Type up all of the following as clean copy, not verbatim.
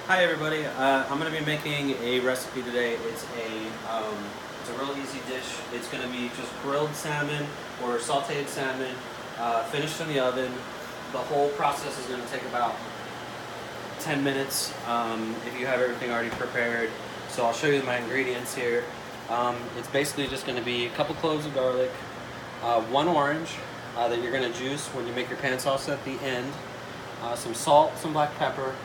Hi everybody. I'm going to be making a recipe today. It's a real easy dish. It's going to be just grilled salmon or sautéed salmon, finished in the oven. The whole process is going to take about 10 minutes if you have everything already prepared. So I'll show you my ingredients here. It's basically just going to be a couple cloves of garlic, one orange that you're going to juice when you make your pan sauce at the end, some salt, some black pepper,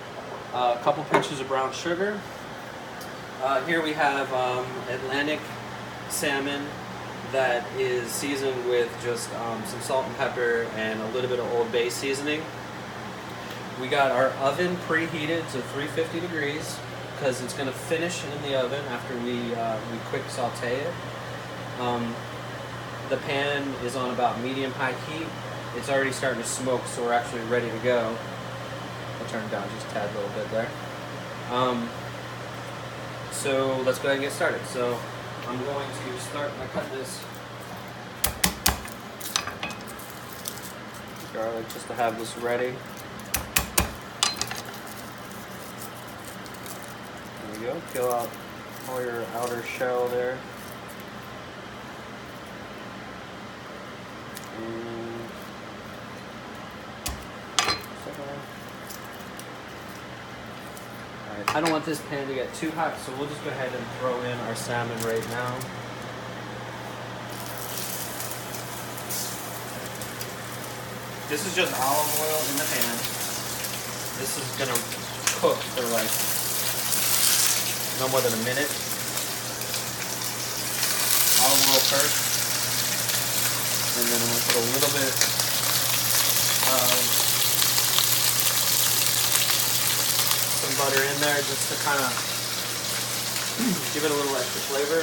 a couple pinches of brown sugar. Here we have Atlantic salmon that is seasoned with just some salt and pepper and a little bit of Old Bay seasoning. We got our oven preheated to 350 degrees because it's going to finish in the oven after we quick saute it. The pan is on about medium-high heat. It's already starting to smoke, so we're actually ready to go. I'll turn it down just a tad little bit there. So let's go ahead and get started. So I'm going to start by cutting this garlic just to have this ready. There we go. Peel out all your outer shell there. I don't want this pan to get too hot, so we'll just go ahead and throw in our salmon right now. This is just olive oil in the pan. This is gonna cook for like no more than a minute. Olive oil first, and then I'm gonna put a little bit of butter in there just to kind of give it a little extra flavor.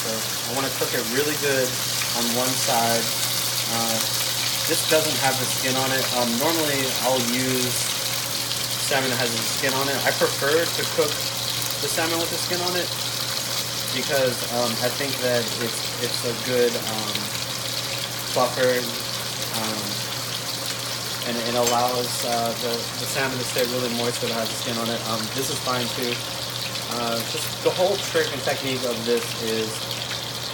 So I want to cook it really good on one side. This doesn't have the skin on it. Normally I'll use salmon that has the skin on it. I prefer to cook the salmon with the skin on it, because I think that it's a good buffer, and it allows the salmon to stay really moist when it has the skin on it. This is fine too. Just the whole trick and technique of this is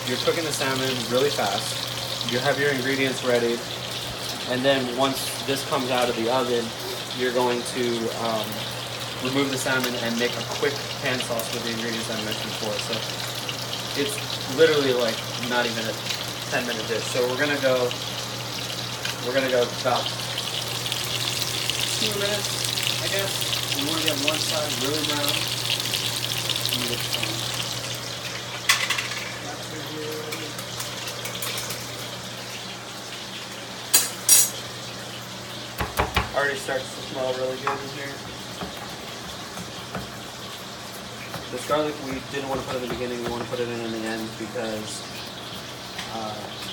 you're cooking the salmon really fast. You have your ingredients ready, and then once this comes out of the oven, you're going to remove the salmon and make a quick pan sauce with the ingredients I mentioned before. So it's literally like not even a 10-minute dish. So we're gonna go about 2 minutes, I guess. We want to get one side really brown. Already starts to smell really good in here. This garlic we didn't want to put in the beginning, we want to put it in the end because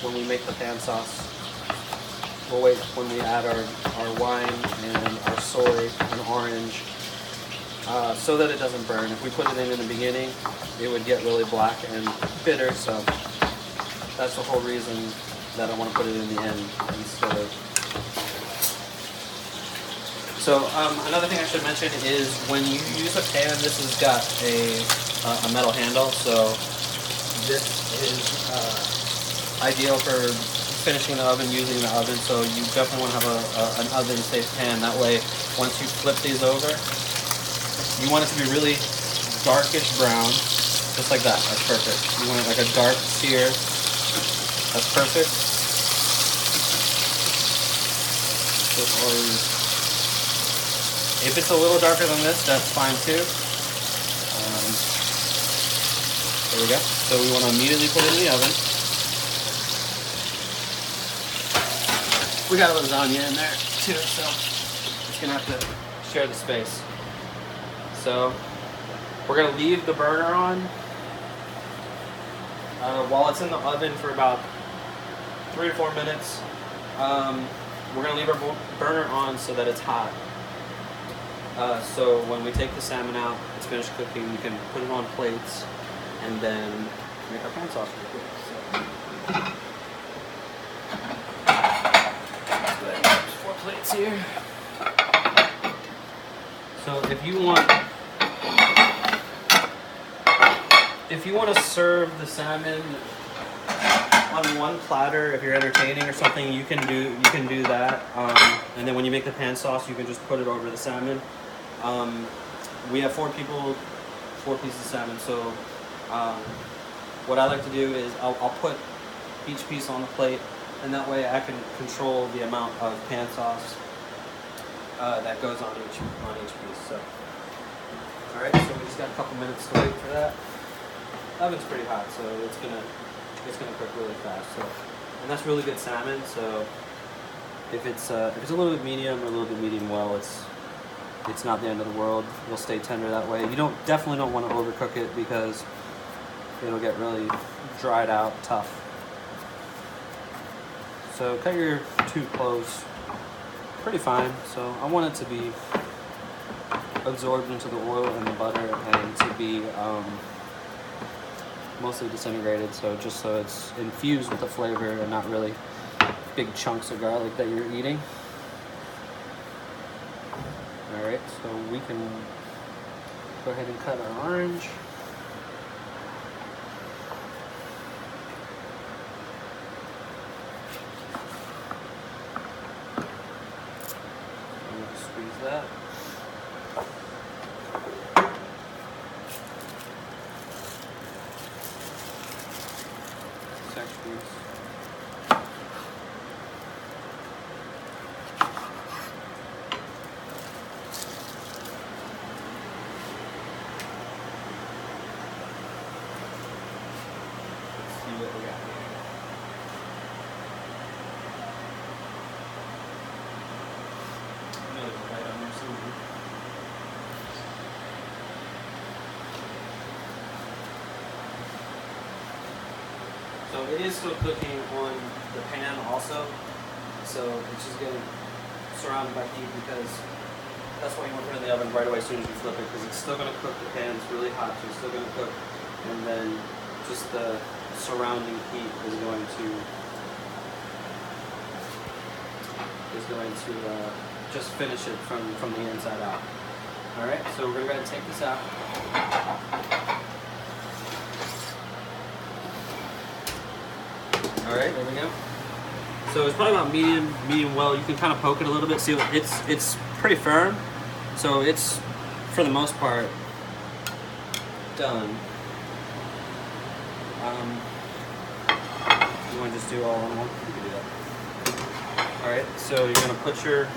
when we make the pan sauce, we'll wait when we add our wine and our soy and orange so that it doesn't burn. If we put it in the beginning, it would get really black and bitter, so that's the whole reason that I want to put it in the end instead of... So another thing I should mention is when you use a pan, this has got a metal handle, so this is ideal for finishing the oven, using the oven. So you definitely want to have an oven-safe pan. That way, once you flip these over, you want it to be really darkish brown, just like that. That's perfect. You want it like a dark sear. That's perfect. If it's a little darker than this, that's fine too. There we go. So we want to immediately put it in the oven. We got lasagna in there too, so it's gonna have to share the space. So we're gonna leave the burner on while it's in the oven for about 3 to 4 minutes. We're gonna leave our burner on so that it's hot. So when we take the salmon out, it's finished cooking, we can put it on plates and then make our pan sauce. So here. So if you want to serve the salmon on one platter, if you're entertaining or something, you can do that. And then when you make the pan sauce, you can just put it over the salmon. We have 4 people, 4 pieces of salmon. So what I like to do is I'll put each piece on the plate, and that way I can control the amount of pan sauce that goes on each piece. So, all right, so we just got a couple minutes to wait for that. Oven's pretty hot, so it's gonna cook really fast. So, and that's really good salmon. So, if it's a little bit medium or a little bit medium well, it's not the end of the world. It'll stay tender that way. You definitely don't want to overcook it because it'll get really dried out, tough. So cut your 2 cloves pretty fine. So I want it to be absorbed into the oil and the butter and to be mostly disintegrated. So just so it's infused with the flavor and not really big chunks of garlic that you're eating. All right, so we can go ahead and cut our orange. Squeeze that. Squeeze. Let's see what we got here. Right on there somewhere. So it is still cooking on the pan also. So it's just getting surrounded by heat because that's why you want to put it in the oven right away as soon as you flip it, because it's still going to cook. The pan is really hot, so it's still going to cook. And then just the surrounding heat is going to just finish it from the inside out. All right, so we're going to go ahead and take this out. All right, there we go. So it's probably about medium well. You can kind of poke it a little bit. See, it's pretty firm. So it's, for the most part, done. You want to just do all in one? You can do that. All right, so you're going to put your,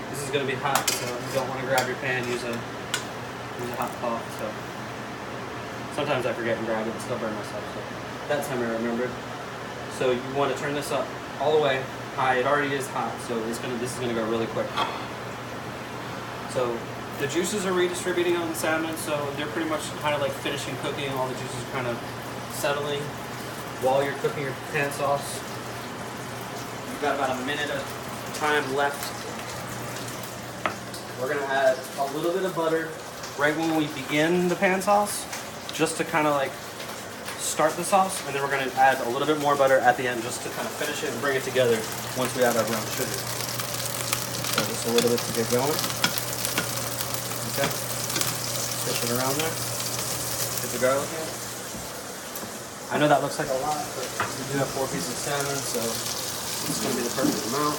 this is going to be hot, so you don't want to grab your pan, use a hot cloth. So sometimes I forget and grab it and still burn myself. So that time I remembered. So you want to turn this up all the way high. It already is hot, so this is gonna go really quick. So the juices are redistributing on the salmon, so they're pretty much kind of like finishing cooking. All the juices are kind of settling while you're cooking your pan sauce. You've got about a minute of time left. We're gonna add a little bit of butter right when we begin the pan sauce, just to kind of like start the sauce, and then we're going to add a little bit more butter at the end just to kind of finish it and bring it together once we add our brown sugar. So just a little bit to get going. Okay. Switch it around there. Get the garlic in. I know that looks like a lot, but we do have 4 pieces of salmon, so it's going to be the perfect amount.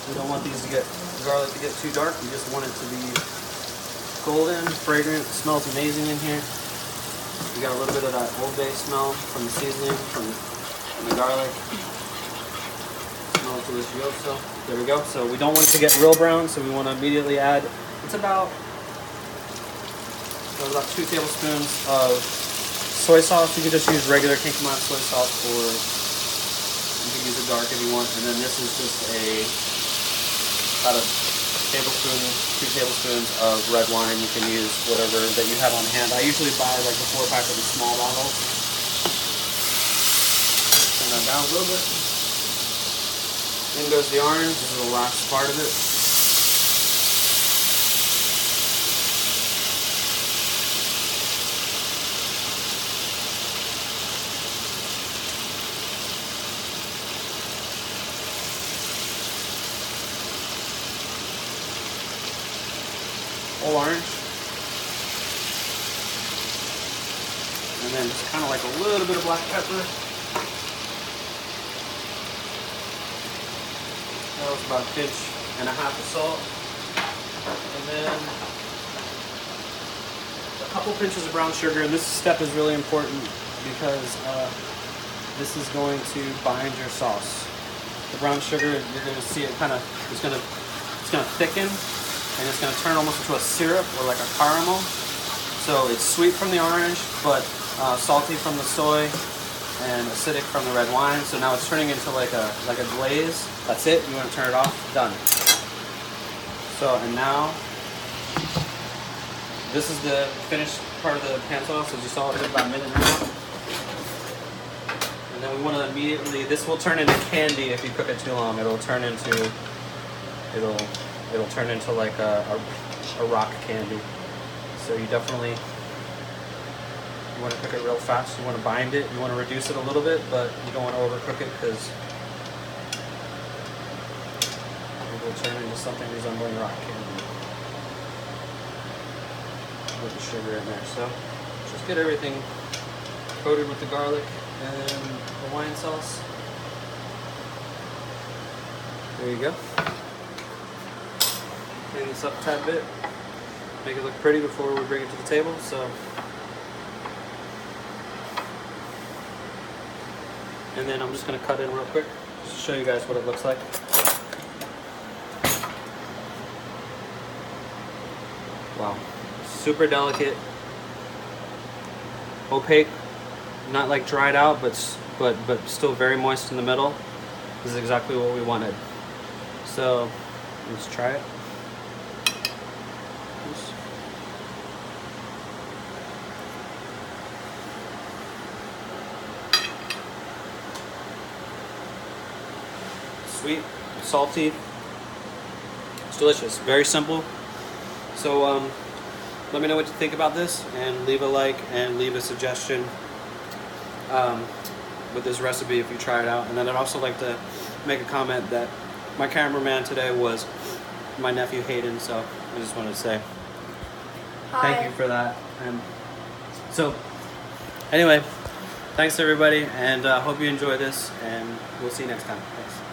We don't want these garlic to get too dark. We just want it to be golden, fragrant. It smells amazing in here. You got a little bit of that Old Bay smell from the seasoning, from the garlic. Smells delicioso. There we go. So we don't want it to get real brown, so we want to immediately add, it's about 2 tablespoons of soy sauce. You can just use regular Kinkamatt soy sauce, or you can use it dark if you want. And then this is just about a tablespoon, 2 tablespoons of red wine. You can use whatever that you have on hand. I usually buy like the 4-pack of the small bottles. Turn that down a little bit. In goes the orange. This is the last part of it. whole orange. And then just kind of like a little bit of black pepper. That was about 1.5 pinches of salt. And then a couple pinches of brown sugar. And this step is really important because this is going to bind your sauce. The brown sugar, you're going to see it kind of, it's going to thicken, and it's going to turn almost into a syrup or like a caramel. So it's sweet from the orange, but salty from the soy, and acidic from the red wine. So now it's turning into like a glaze. That's it. You want to turn it off. Done. So and now this is the finished part of the pan sauce. As you saw, it took about a minute and a half. And then we want to immediately. This will turn into candy if you cook it too long. It'll turn into like a rock candy. So you definitely. You want to cook it real fast. You want to bind it. You want to reduce it a little bit, but you don't want to overcook it because it will turn into something resembling rock candy with the sugar in there. So just get everything coated with the garlic and the wine sauce. There you go. Clean this up a tad bit. Make it look pretty before we bring it to the table. So. And then I'm just going to cut in real quick just to show you guys what it looks like. Wow. Super delicate. Opaque. Not like dried out, but still very moist in the middle. This is exactly what we wanted. So let's try it. Sweet, salty, it's delicious, very simple. So let me know what you think about this, and leave a like and leave a suggestion with this recipe if you try it out. And then I'd also like to make a comment that my cameraman today was my nephew Hayden, so I just wanted to say thank you for that. And so anyway, thanks everybody, and hope you enjoy this, and we'll see you next time. Thanks.